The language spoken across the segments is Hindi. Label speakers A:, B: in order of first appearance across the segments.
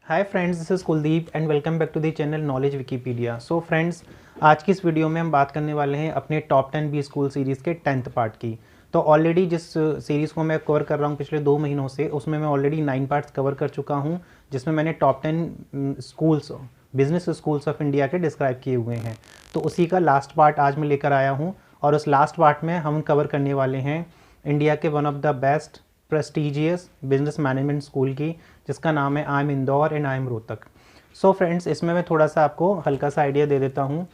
A: Hi friends, this is Kuldeep and welcome back to the channel knowledge Wikipedia. So friends, आज की इस वीडियो में हम बात करने वाले हैं अपने टॉप 10 बी स्कूल सीरीज़ के 10th पार्ट की। तो ऑलरेडी जिस सीरीज़ को मैं कवर कर रहा हूँ पिछले 2 महीनों से, उसमें मैं ऑलरेडी 9 पार्ट्स कवर कर चुका हूँ, जिसमें मैंने top 10 schools, business schools of India के डिस्क्राइब किए हुए हैं। तो उसी का लास्ट पार्ट आज मैं लेकर आया हूँ और उस लास्ट पार्ट में हम कवर करने वाले हैं इंडिया के one of the best prestigious business management school की, जिसका नाम है I am Indore and I M Rohtak. So friends, इसमें मैं थोड़ा सा आपको हल्का सा आइडिया दे देता हूँ।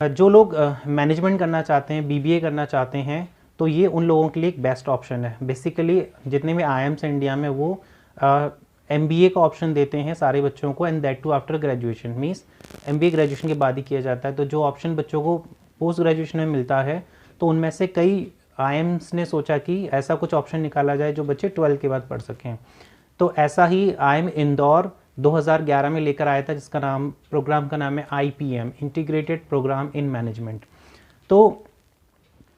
A: जो लोग मैनेजमेंट करना चाहते हैं, बीबीए करना चाहते हैं, तो ये उन लोगों के लिए एक बेस्ट ऑप्शन है। बेसिकली जितने भी आईएम्स इंडिया में वो एमबीए का ऑप्शन देते हैं सारे बच्चों को, and that too after graduation. Means MBA graduation के बाद ही किया जाता है। तो जो ऑप्शन बच्चों को पोस्ट ग्रेजुएशन में मिलता है, तो उनमें से कई आईएम्स ने सोचा कि ऐसा कुछ ऑप्शन निकाला जाए जो बच्चे 12 के बाद पढ़ सकें। तो ऐसा ही आई एम इंदौर 2011 में लेकर आया था, जिसका प्रोग्राम का नाम है IPM, integrated programme in management. तो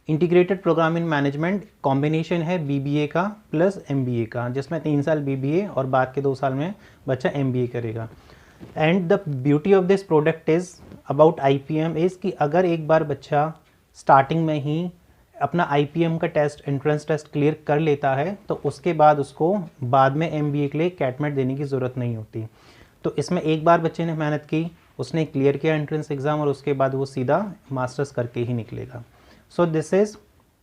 A: integrated programme in management combination है बीबीए का प्लस एमबीए का, जिसमें 3 साल बीबीए और बाद के 2 साल में बच्चा एमबीए करेगा। And the beauty of this product is about IPM is कि अगर एक बार बच्चा स्टार्टिंग में ही अपना IPM का टेस्ट, एंट्रेंस टेस्ट क्लियर कर लेता है, तो उसके बाद उसको बाद में MBA के लिए कैटमेट देने की ज़रूरत नहीं होती। तो इसमें एक बार बच्चे ने मेहनत की, उसने क्लियर किया एंट्रेंस एग्ज़ाम, और उसके बाद वो सीधा मास्टर्स करके ही निकलेगा। सो this is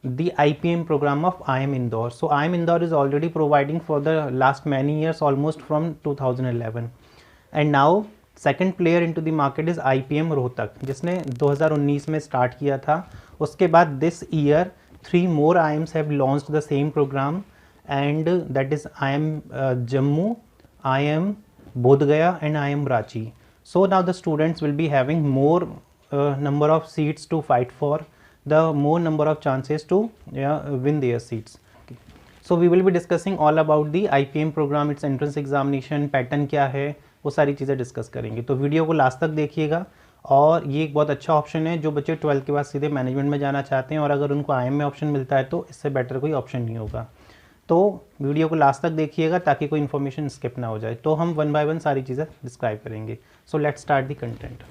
A: the IPM program of IIM Indore. So IIM Indore is already providing for the last many years, almost from 2011. And now second player into the market is IPM Rohtak, जिसने 2019 में स्टार्ट किया था। उसके बाद this year 3 more IIMs have launched the same program, and that is IIM Jammu, IIM Bodh Gaya and IIM Ranchi. So now the students will be having more number of seats to fight for, the more number of chances to win their seats. Okay. So we will be discussing all about the IPM program, its entrance examination, pattern क्या है, वो सारी चीज़ें डिस्कस करेंगे। तो वीडियो को लास्ट तक देखिएगा। और ये एक बहुत अच्छा ऑप्शन है जो बच्चे 12 के बाद सीधे मैनेजमेंट में जाना चाहते हैं, और अगर उनको IIM में ऑप्शन मिलता है तो इससे बेटर कोई ऑप्शन नहीं होगा। तो वीडियो को लास्ट तक देखिएगा ताकि कोई इन्फॉर्मेशन स्किप ना हो जाए। तो हम 1 बाय 1 सारी चीज़ें डिस्क्राइब करेंगे। So let's start the content.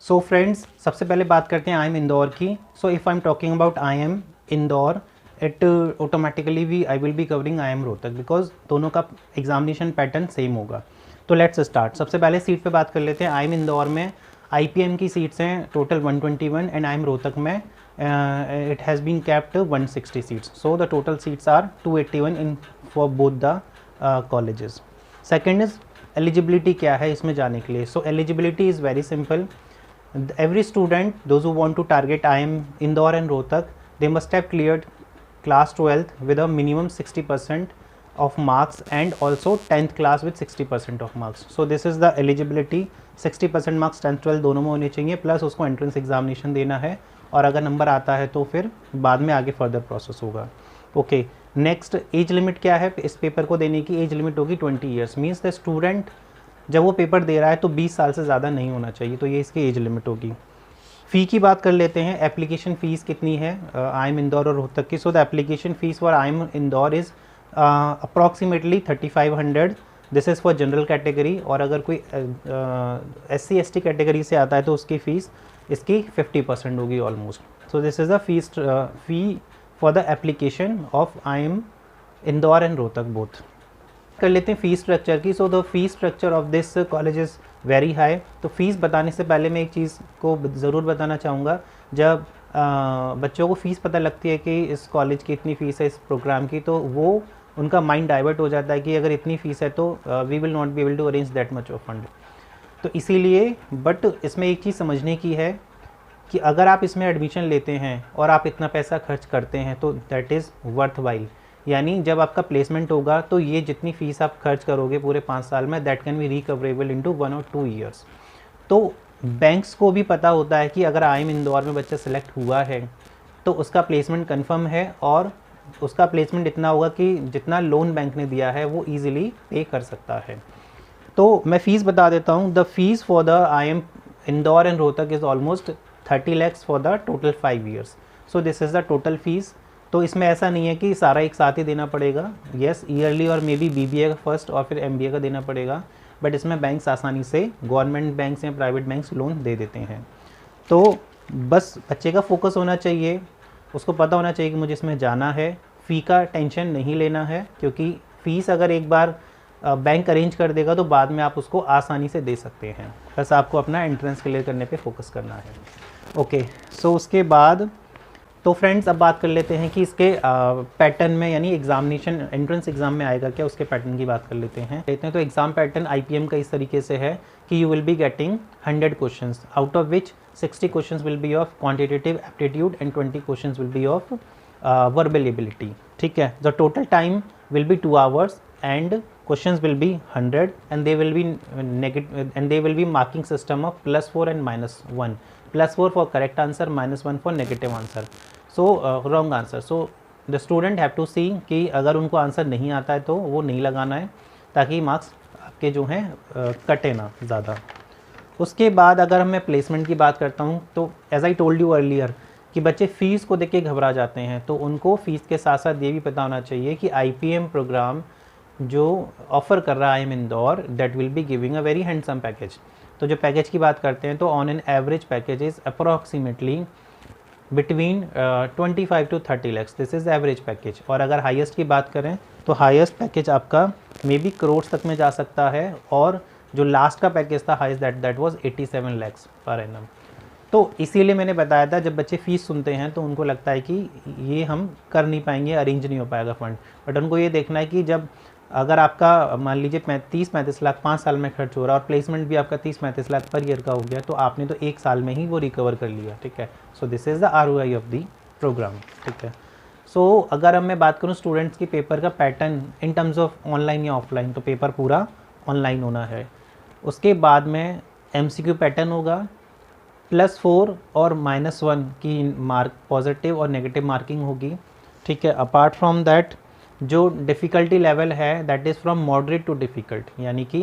A: So friends, सबसे पहले बात करते हैं IIM इंदौर की। So if I am talking about IIM Indore, it automatically भी I will be covering IIM Rohtak, because दोनों का एग्जामिनेशन पैटर्न सेम होगा। तो लेट्स स्टार्ट। सबसे पहले सीट पे बात कर लेते हैं। IIM इंदौर में IPM की सीट्स हैं टोटल 121, एंड IIM रोहतक में it has been capped 160 seats. So the total seats are 281 in for both the colleges. Second is eligibility क्या है इसमें जाने के लिए। So eligibility is very simple. Every student, those who want to target IIM Indore and Rohtak, they must have cleared class 12th with a minimum 60% of marks, and also 10th class with 60% of marks. So this is the eligibility. 60% marks 10th 12 दोनों में होने चाहिए, प्लस उसको एंट्रेंस एग्जामिनेशन देना है, और अगर नंबर आता है तो फिर बाद में आगे फर्दर प्रोसेस होगा। ओके, नेक्स्ट एज लिमिट क्या है इस पेपर को देने की? एज लिमिट होगी 20 ईयर्स। मीन्स द स्टूडेंट जब वो पेपर दे रहा है तो 20 साल से ज़्यादा नहीं होना चाहिए, तो ये इसकी एज लिमिट होगी। फ़ी की बात कर लेते हैं। एप्लीकेशन फ़ीस कितनी है IIM इंदौर और रोहतक की? So the application fees for IIM Indore is approximately 3500। This is for general category, और अगर कोई SC ST कैटेगरी से आता है तो उसकी फ़ीस इसकी 50% होगी almost. So this is the fee for the application of IIM Indore and Rohtak both. कर लेते हैं फ़ी स्ट्रक्चर की। So the fee structure of this college is very high. तो फीस बताने से पहले मैं एक चीज़ को ज़रूर बताना चाहूँगा। जब बच्चों को फ़ीस पता लगती है कि इस कॉलेज की इतनी फ़ीस है इस प्रोग्राम की, तो वो उनका माइंड डाइवर्ट हो जाता है कि अगर इतनी फ़ीस है तो we will not be able to arrange that much of fund. तो इसीलिए, बट इसमें एक चीज़ समझने की है कि अगर आप इसमें एडमिशन लेते हैं और आप इतना पैसा खर्च करते हैं तो दैट इज़ वर्थ वाइल। यानी जब आपका प्लेसमेंट होगा तो ये जितनी फ़ीस आप खर्च करोगे पूरे 5 साल में, that can be recoverable into 1 और 2 ईयर्स। तो बैंक्स को भी पता होता है कि अगर IIM इंदौर में बच्चा सेलेक्ट हुआ है तो उसका प्लेसमेंट कंफर्म है, और उसका प्लेसमेंट इतना होगा कि जितना लोन बैंक ने दिया है वो ईजिली पे कर सकता है। तो मैं फ़ीस बता देता हूँ। The fees for the IIM Indore and Rohtak is almost 30 lakhs for the total 5 years। So this is the total fees. तो इसमें ऐसा नहीं है कि सारा एक साथ ही देना पड़ेगा। येस, ईयरली और मे बी BBA का फर्स्ट और फिर MBA का देना पड़ेगा, बट इसमें बैंक्स आसानी से, गवर्नमेंट बैंक्स या प्राइवेट बैंक्स लोन दे देते हैं। तो बस बच्चे का फोकस होना चाहिए, उसको पता होना चाहिए कि मुझे इसमें जाना है। फ़ी का टेंशन नहीं लेना है, क्योंकि फ़ीस अगर एक बार बैंक अरेंज कर देगा तो बाद में आप उसको आसानी से दे सकते हैं। बस आपको अपना एंट्रेंस क्लियर करने पे फोकस करना है। ओके, सो उसके बाद तो फ्रेंड्स अब बात कर लेते हैं कि इसके पैटर्न में, यानी एग्जामिनेशन एंट्रेंस एग्जाम में आएगा क्या, उसके पैटर्न की बात कर लेते हैं। तो एग्जाम पैटर्न IPM का इस तरीके से है कि you will be getting 100 questions, out of which 60 questions will be of quantitative aptitude and 20 questions will be of verbal ability. ठीक है, the total time will be 2 hours and questions will be 100 and they will be negative, and they will be marking system of +4 and -1, +4 for correct answer, -1 for negative answer, so wrong answer। so the student have to see कि अगर उनको आंसर नहीं आता है तो वो नहीं लगाना है, ताकि मार्क्स आपके जो हैं कटे ना ज़्यादा। उसके बाद अगर मैं प्लेसमेंट की बात करता हूँ तो as I told you earlier कि बच्चे फ़ीस को देख के घबरा जाते हैं, तो उनको फ़ीस के साथ साथ ये भी पता होना चाहिए कि IPM प्रोग्राम जो ऑफ़र कर रहा है IIM Indore, that will be giving a very handsome package. तो जो पैकेज की बात करते हैं तो on an average package is approximately between 25 to 30 lakhs, this is average package. और अगर हाईएस्ट की बात करें तो हाईएस्ट पैकेज आपका मे बी करोड़ तक में जा सकता है, और जो लास्ट का पैकेज था highest that was 87 lakhs per annum. तो इसीलिए मैंने बताया था, जब बच्चे फ़ीस सुनते हैं तो उनको लगता है कि ये हम कर नहीं पाएंगे, अरेंज नहीं हो पाएगा फ़ंड, बट उनको ये देखना है कि जब अगर आपका मान लीजिए 30-35 लाख 5 साल में खर्च हो रहा है और प्लेसमेंट भी आपका 30-35 लाख पर ईयर का हो गया, तो आपने तो 1 साल में ही वो रिकवर कर लिया। ठीक है, so this is the ROI of the programme. ठीक है, सो अगर अब मैं बात करूँ स्टूडेंट्स की पेपर का pattern in terms of online या ऑफलाइन, तो पेपर पूरा ऑनलाइन होना है। उसके बाद में MCQ पैटर्न होगा, +4 और -1 की मार्क पॉजिटिव और नेगेटिव मार्किंग होगी। ठीक है, अपार्ट फ्रॉम दैट जो डिफ़िकल्टी लेवल है that is from moderate too difficult, यानी कि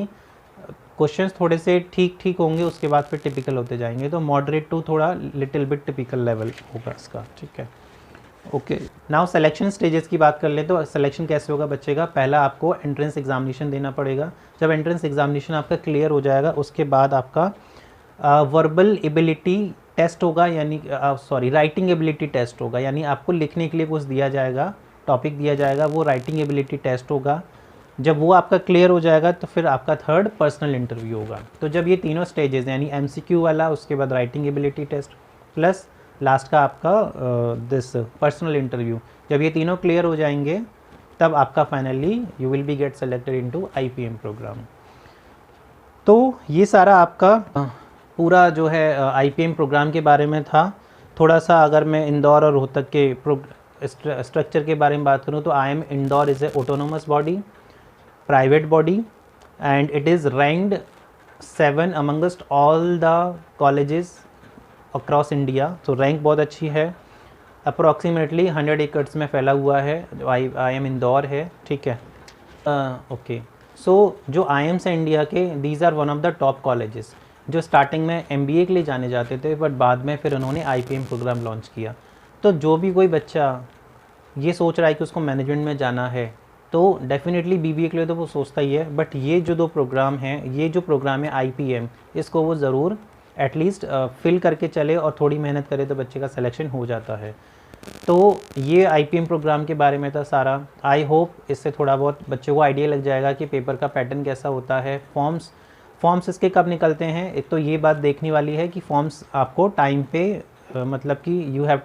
A: क्वेश्चंस थोड़े से ठीक ठीक होंगे, उसके बाद फिर टिपिकल होते जाएंगे, तो मॉडरेट टू थोड़ा लिटिल बिट टिपिकल लेवल होगा इसका। ठीक है, ओके। नाउ सिलेक्शन स्टेजेस की बात कर ले तो सिलेक्शन कैसे होगा बच्चे का। पहला आपको एंट्रेंस एग्जामिनेशन देना पड़ेगा। जब एंट्रेंस एग्जामिनेशन आपका क्लियर हो जाएगा उसके बाद आपका वर्बल एबिलिटी टेस्ट होगा, यानी राइटिंग एबिलिटी टेस्ट होगा, यानी आपको लिखने के लिए कुछ दिया जाएगा, टॉपिक दिया जाएगा, वो राइटिंग एबिलिटी टेस्ट होगा। जब वो आपका क्लियर हो जाएगा तो फिर आपका थर्ड पर्सनल इंटरव्यू होगा। तो जब ये तीनों स्टेजेस यानी MCQ वाला, उसके बाद writing ability test plus last का आपका दिस पर्सनल इंटरव्यू, जब ये तीनों क्लियर हो जाएंगे तब आपका finally you will be get selected into IPM programme. तो ये सारा आपका पूरा जो है IPM प्रोग्राम के बारे में था। थोड़ा सा अगर मैं इंदौर और रोहतक के स्ट्रक्चर के बारे में बात करूँ तो IIM Indore is a autonomous body, private body, and it is ranked 7 amongst all the colleges across India. तो रैंक बहुत अच्छी है। अप्रॉक्सीमेटली 100 एकड़्स में फैला हुआ है जो IIM इंदौर है। ठीक है, ओके। सो जो IIM से इंडिया के these are one of the top colleges जो स्टार्टिंग में MBA के लिए जाने जाते थे, बट बाद में फिर उन्होंने IPM प्रोग्राम लॉन्च किया। तो जो भी कोई बच्चा ये सोच रहा है कि उसको मैनेजमेंट में जाना है तो डेफिनेटली BBA के लिए तो वो सोचता ही है, बट ये जो दो प्रोग्राम हैं, ये जो प्रोग्राम है IPM, इसको वो ज़रूर एटलीस्ट फिल करके चले और थोड़ी मेहनत करे तो बच्चे का सिलेक्शन हो जाता है। तो ये IPM प्रोग्राम के बारे में था सारा। आई होप इससे थोड़ा बहुत बच्चों को आइडिया लग जाएगा कि पेपर का पैटर्न कैसा होता है। फॉर्म्स इसके कब निकलते हैं, एक तो ये बात देखने वाली है कि फॉर्म्स आपको टाइम पे मतलब कि you have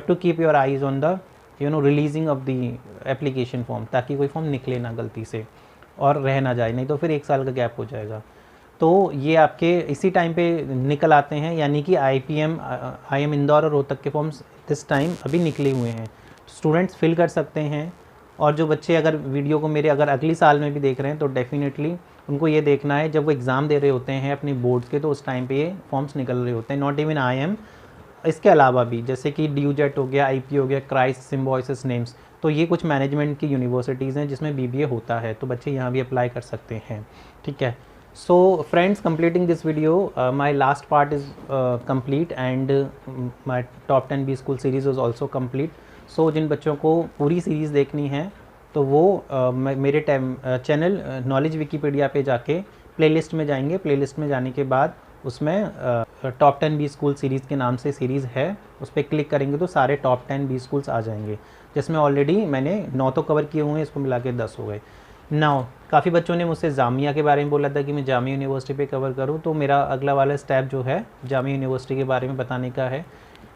A: to keep your eyes on the releasing of the application form, ताकि कोई फॉर्म निकले ना गलती से और रह ना जाए, नहीं तो फिर 1 साल का गैप हो जाएगा। तो ये आपके इसी टाइम पे निकल आते हैं, यानी कि IIM इंदौर और रोहतक के फॉर्म्स दिस टाइम अभी निकले हुए हैं। स्टूडेंट्स फिल कर सकते हैं, और जो बच्चे अगर वीडियो को मेरे अगर अगली साल में भी देख रहे हैं तो डेफिनेटली उनको ये देखना है जब वो एग्ज़ाम दे रहे होते हैं अपनी बोर्ड्स के, तो उस टाइम पे ये फॉर्म्स निकल रहे होते हैं। नॉट इवन IIM, इसके अलावा भी जैसे कि DUJET हो गया, IP हो गया, क्राइस्ट, सिम्बॉयसिस नेम्स, तो ये कुछ मैनेजमेंट की यूनिवर्सिटीज़ हैं जिसमें BBA होता है, तो बच्चे यहाँ भी अप्लाई कर सकते हैं, ठीक है। So friends, completing this video, my last part is complete and my top 10 B school series is also complete. So जिन बच्चों को पूरी सीरीज़ देखनी है तो वो मेरे चैनल नॉलेज विकीपीडिया पे जाके प्लेलिस्ट में जाएंगे। प्लेलिस्ट में जाने के बाद उसमें टॉप 10 बी स्कूल सीरीज़ के नाम से सीरीज़ है, उस पर क्लिक करेंगे तो सारे टॉप 10 बी स्कूल्स आ जाएंगे, जिसमें ऑलरेडी मैंने 9 तो कवर किए हुए हैं, इसको मिला के 10 हो गए। नाउ काफ़ी बच्चों ने मुझसे जामिया के बारे में बोला था कि मैं जामिया यूनिवर्सिटी पे कवर करूं, तो मेरा अगला वाला स्टेप जो है जामिया यूनिवर्सिटी के बारे में बताने का है।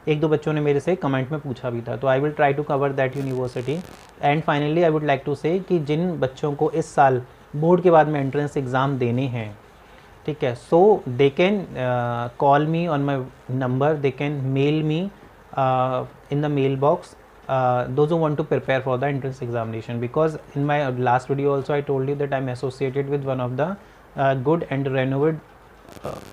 A: एक दो बच्चों ने मेरे से कमेंट में पूछा भी था, तो I will try to cover that university. And finally I would like to say कि जिन बच्चों को इस साल बोर्ड के बाद में एंट्रेंस एग्ज़ाम देने हैं, ठीक है, so they can call me on my number, they can mail me in the mail box those who want to prepare for the entrance examination, because in my last video also I told you that I'm associated with one of the good and renowned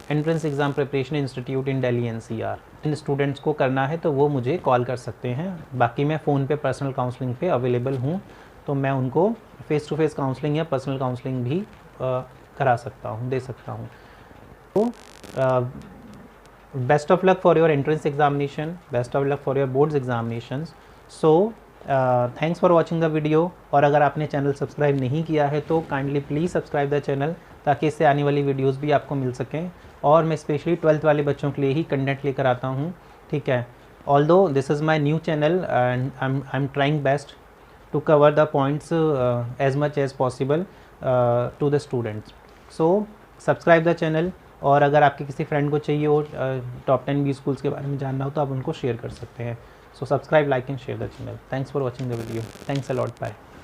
A: entrance exam preparation institute in Delhi NCR। In students को करना है तो वो मुझे कॉल कर सकते हैं। बाकी मैं फ़ोन पे पर्सनल काउंसलिंग पे अवेलेबल हूँ, तो मैं उनको फेस टू फेस काउंसलिंग या पर्सनल काउंसलिंग भी करा सकता हूँ, दे सकता हूँ। तो best of luck for your entrance examination, best of luck for your boards examinations. So thanks for watching the video. और अगर आपने चैनल सब्सक्राइब नहीं किया है तो kindly please subscribe the channel, ताकि इससे आने वाली वीडियोस भी आपको मिल सकें। और मैं स्पेशली 12th वाले बच्चों के लिए ही कंटेंट लेकर आता हूँ, ठीक है। Although this is my new channel and I am trying best to cover the points as much as possible to the students. So subscribe the channel, और अगर आपके किसी फ्रेंड को चाहिए हो टॉप 10 बी स्कूल्स के बारे में जानना हो तो आप उनको शेयर कर सकते हैं। So subscribe, like and share the channel. Thanks for watching the video. Thanks a lot. Bye.